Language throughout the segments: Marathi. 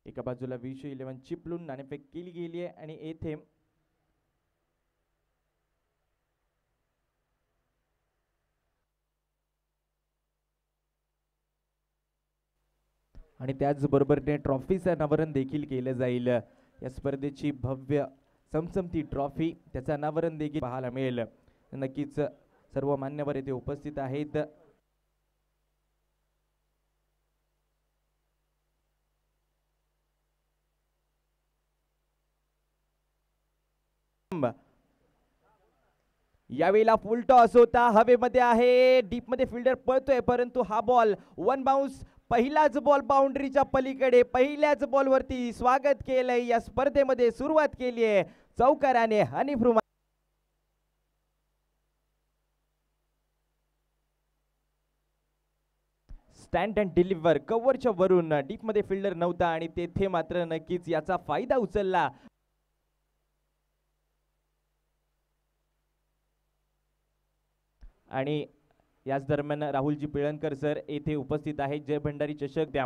एका बाजूला विशू 11 चिपलून नाणेफेक केली गेली आहे आणि येथे आणि त्याचबरोबरने ट्रॉफीचं अनावरण देखील केलं जाईल। या स्पर्धेची भव्य चमचमती ट्रॉफी त्याचं अनावरण देखील पाहायला मिळेल। नक्कीच सर्व मान्यवर येथे उपस्थित आहेत। यावेळेला फुल टॉस होता, हवेमध्ये आहे, डीप मध्ये फिल्डर पळतोय परंतु हा बॉल वन बाउन्स, पहिलाच बॉल बाउंड्रीच्या पलीकडे, पहिल्याच बॉलवरती स्वागत केलंय। या स्पर्धेमध्ये सुरुवात केली आहे चौकाराने हनीफ रुमान। स्टँड अँड डिलिव्हर कव्हरच्या वरून डीप मध्ये फिल्डर नव्हता आणि तेथे मात्र नक्कीच याचा फायदा उचलला। आणि याच दरम्यान राहुलजी पिळणकर सर येथे उपस्थित आहेत। जय भंडारी चषक द्या,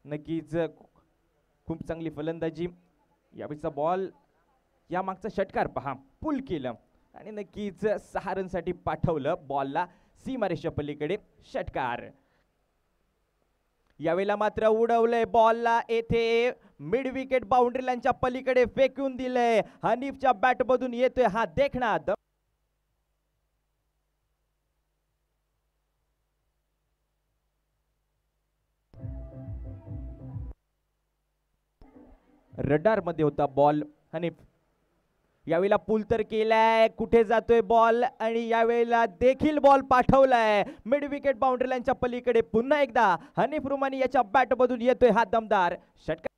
नक्कीच खूप चांगली फलंदाजी। यावेळीचा बॉल, या मागचा षटकार पहा, पुल केलं आणि नक्कीच 6 रनसाठी पाठवलं बॉलला सीमारेषेच्या पलीकडे षटकार। यावेळेला मात्र उडवलंय बॉलला, येथे मिड विकेट बाउंड्री लाईनच्या पलीकडे फेकून दिलंय। हनीफच्या बॅट मधून येतोय हा देखणा रडार मध्ये होता बॉल। हनीफ यावेळेला पुल तर केलाय, कुठे जातोय बॉल आणि यावेळेला देखील बॉल पाठवलाय मिड विकेट बाउंड्री लाईनच्या पलीकडे। पुन्हा एकदा हनीफ रुमानी याच्या बॅट मधून येतोय हा दमदार षटकार।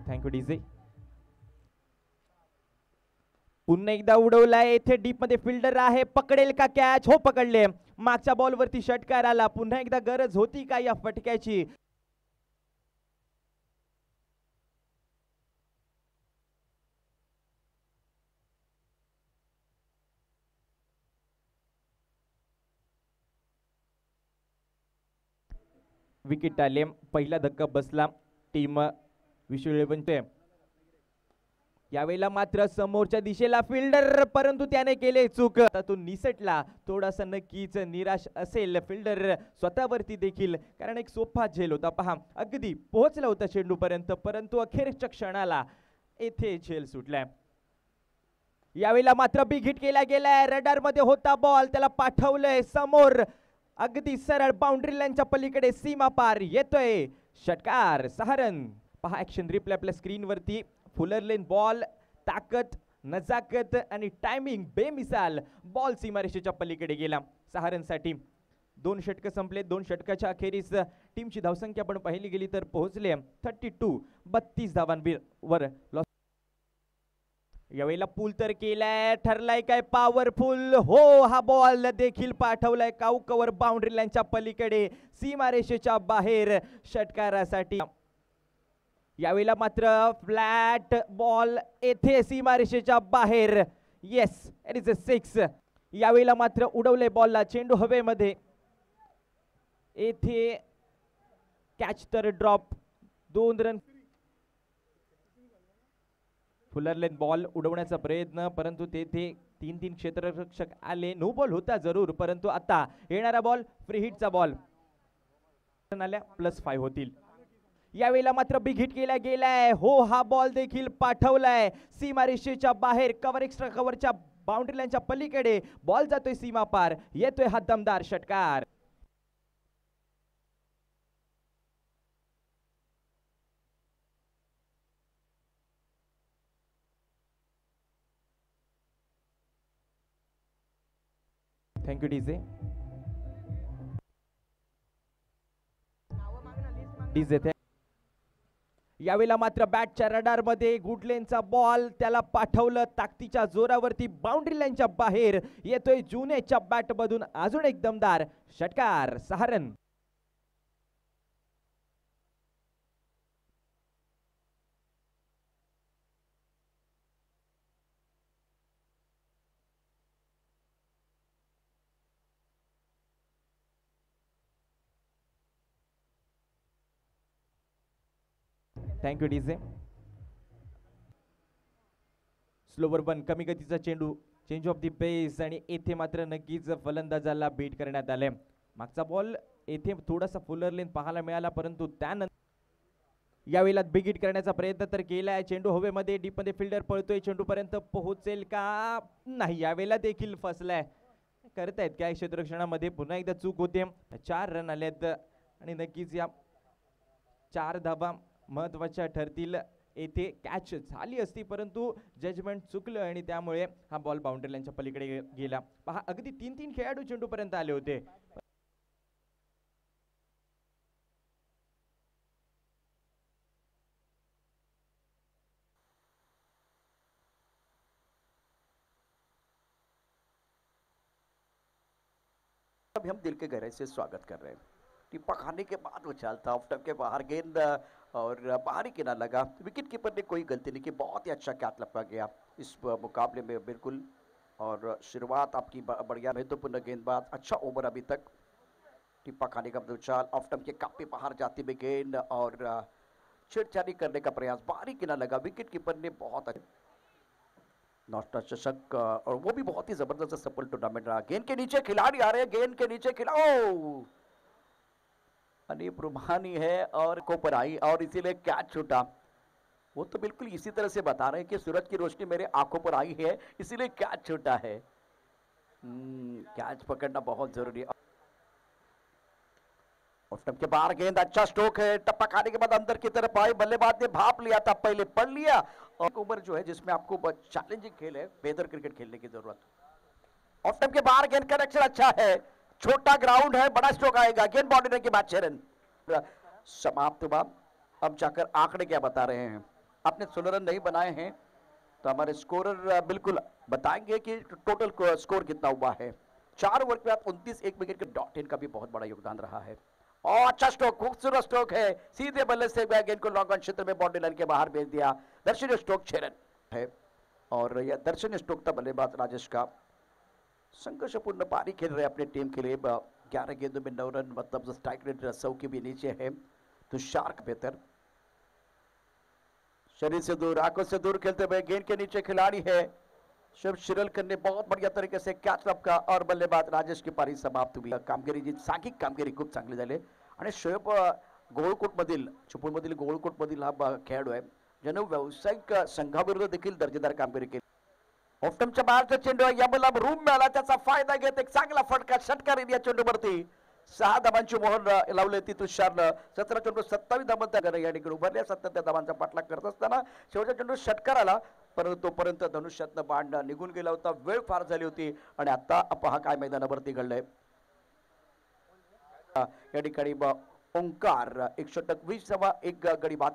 Thank you DJ. पुन्हा एकदा उडवलाय, येथे डीप मध्ये फिल्डर आहे, पकडेल का कॅच? हो पकडले, मागच्या बॉलवरती षटकार आला। पुन्हा एकदा गरज होती का या फटक्याची? विकेट आले, पहिला धक्का बसला टीम विशू 11 यावेळेला मात्र समोरच्या दिशेला फिल्डर, परंतु त्याने केले चूक, तो निसटला। थोडासा नक्कीच निराश असेल फिल्डर स्वतःवरती देखील, कारण एक सोपा झेल होता। पहा, अगदी पोहोचला होता चेंडू पर्यंत, परंतु अखेरच्या क्षणाला येथे झेल सुटलाय। यावेळेला मात्र बिग हिट केला गेलाय, रडार मध्ये होता बॉल, त्याला पाठवलंय समोर, अगदी सरळ बाउंड्री लाईनच्या पलीकडे सीमा पार, येतोय षटकार, 6 रन। पहा ऍक्शन रिप्ले आपल्या स्क्रीनवरती, फुलर लेन बॉल, ताकद, नजाकत आणि टायमिंग बेमिसाल, बॉल सीमारेषेच्या पलीकडे गेला 6 रनसाठी। 2 षटक संपले, 2 षटकाच्या अखेरीस टीमची धावसंख्या पण पाहिली गेली तर पोहोचले 32 धावांवर। यावेळेला पूल तर केलाय, ठरलाय काय पॉवरफुल? हो, हा बॉल देखील पाठवलाय काऊ कव्हर बाउंड्री लाईनच्या पलीकडे, सीमारेषेच्या बाहेर षटकारासाठी। यावेळेला मात्र फ्लॅट बॉल, येथे सीमारेषेच्या बाहेर, येस इट इज अ 6। यावेळेला मात्र उडवले बॉलला, चेंडू हवेमध्ये, येथे कॅच तर ड्रॉप, 2 रन। फुलरलेन बॉल उडवण्याचा प्रयत्न, परंतु तेथे 3 क्षेत्ररक्षक आले, नो बॉल होता जरूर, परंतु आता येणारा बॉल फ्री हिटचा बॉल, +5 होतील। यावेळेला मात्र बिग हिट केला गेलाय, हो, हा बॉल देखील पाठवलाय सीमारेषेच्या बाहेर, कव्हर एक्स्ट्रा कव्हरच्या बाउंड्री लाईनच्या पलीकडे, बॉल जातोय सीमा पार, येतोय हा दमदार षटकार। Thank you DJ. डीजे यावेळेला मात्र बॅटच्या रडार मध्ये गुडलेनचा बॉल, त्याला पाठवलं ताकदीच्या जोरावरती बाउंड्री लाईनच्या बाहेर, येतोय जुनेच्या बॅट मधून अजून एक दमदार षटकार, 6 रन। Thank you DJ. स्लोवर पण कमी गतीचा चेंडू, चेंज ऑफ दी पेस, आणि येथे मात्र नक्कीच फलंदाजाला बीट करण्यात आले. मागचा बॉल येथे थोडासा फुलर लेन पाहायला मिळाला, परंतु त्यानंतर यावेळेला बिगिट करण्याचा प्रयत्न तर केलाय. चेंडू हवेमध्ये, डीप मध्ये फिल्डर पळतोय, चेंडू पर्यंत पोहोचेल का नाही, यावेळेला देखील फसलाय. करतायत काय क्षेत्ररक्षणामध्ये, पुन्हा एकदा चूक होते. 4 रन आलेत आणि नक्कीच या 4 धावा महत्वाच्या ठरतील. येथे कॅच झाली असती, परंतु जजमेंट चुकलं आणि त्यामुळे हा बॉल बाउंड्री लाईनच्या पलीकडे गेला. पहा, अगदी 3 खेळाडू चेंडू पर्यंत आले होते. अभी हम दिल के गहराई से स्वागत कर रहे हैं. टिप्पा खाने के बाद वो चलता ऑफ टर्फ के बाहर गेंद और बाहरी किनारा लगा. विकेट कीपर ने कोई गलती नहीं की, बहुत ही अच्छा कैच लपका गया इस मुकाबले में बिल्कुल. और शुरुआत आपकी बढ़िया, महत्वपूर्ण गेंदबाज, अच्छा ओवर अभी तक. टिप्पा खाने का चाल ऑफ टर्फ के काफी बाहर जाती हुई गेंद और छेड़छाड़ी करने का प्रयास, बाहरी किनारा लगा. विकेट कीपर ने बहुत नॉस्टा चषक और वो भी बहुत ही जबरदस्त सफल टूर्नामेंट रहा. गेंद के नीचे खिलाड़ी आ रहे हैं, गेंद के नीचे अनीप रुमानी है और को पर आई और इसीलिए कैच छूटा. वो तो बिल्कुल इसी तरह से बता रहे हैं कि सूरज की रोशनी मेरे आंखों पर आई है, इसीलिए कैच छूटा है. कैच पकड़ना बहुत जरूरी है. ऑफ स्टंप के बाहर गेंद, अच्छा स्ट्रोक है. टप्पा खाने के बाद अंदर की तरफ आई, बल्लेबाज ने भाप लिया था, पहले पढ़ लिया. और ओवर जो है जिसमें आपको चैलेंजिंग खेल है, बेहतर क्रिकेट खेलने की जरूरत. ऑफ स्टंप के बाहर गेंद, कनेक्शन अच्छा है, छोटा ग्राउंड है, बड़ा स्ट्रोक आएगा. गेंद बाउंड्री के बाद 6 रन समाप्त हुआ. अब जाकर आंकड़े क्या बता रहे हैं. आपने 16 रन नहीं बनाए हैं तो हमारे स्कोरर बिल्कुल बताएंगे कि टोटल स्कोर कितना हुआ है. 4 ओवर के बाद 29 एक विकेट के डॉट इन का भी बहुत बड़ा योगदान रहा है. और अच्छा स्ट्रोक, खूबसूरत स्ट्रोक है, सीधे बल्ले से गेंद को लॉन्ग ऑन क्षेत्र में बाउंड्री लाइन के बाहर भेज दिया. दर्शनीय स्ट्रोक 6 रन है और यह दर्शनीय स्ट्रोक था बल्लेबाज राजेश का. संघर्षपूर्ण पारी खेल रहे अपने टीम के लिए. 11 गेंदों में 9 रन, मतलब स्ट्राइक रेट 100 के भी नीचे है. तो शार्क बेहतर, शरीर से दूर, आंखों से दूर खेलते हुए गेंद के नीचे खिलाड़ी है शिव शिरलकर ने बहुत बढ़िया तरीके से कॅच लपका और बल्लेबाज राजेश की पारी समाप्त हुई. कामगिरी जी, सागिक कामगिरी खूप चांगली झाली. आणि शोएब गोळकोटमधील, चिपळूणमधील गोळकोटमधील हा खेळाडू आहे ज्याने व्यावसायिक संघाविरुद्ध देखील दर्जेदार कामगिरी केली. ऑफ्टमच्या बाहेरचा चेंडू याला रूम मिळाला, त्याचा फायदा घेत एक चांगला फटका षटकार या चेंडूवरती. 6 धावांची मोहर लावली ती तुषारनं. 17 चेंडू 27 धावांचा या ठिकाणी उभारल्या. 77 धावांचा पाठलाग करत असताना शेवटच्या चेंडू षटकार आला, परंतु तोपर्यंत धनुष्यातनं बाण निघून गेला होता. वेळ फार झाली होती आणि आता पहा काय मैदानावरती घडलंय. या ठिकाणी ओंकार 120वा एक गडी बाद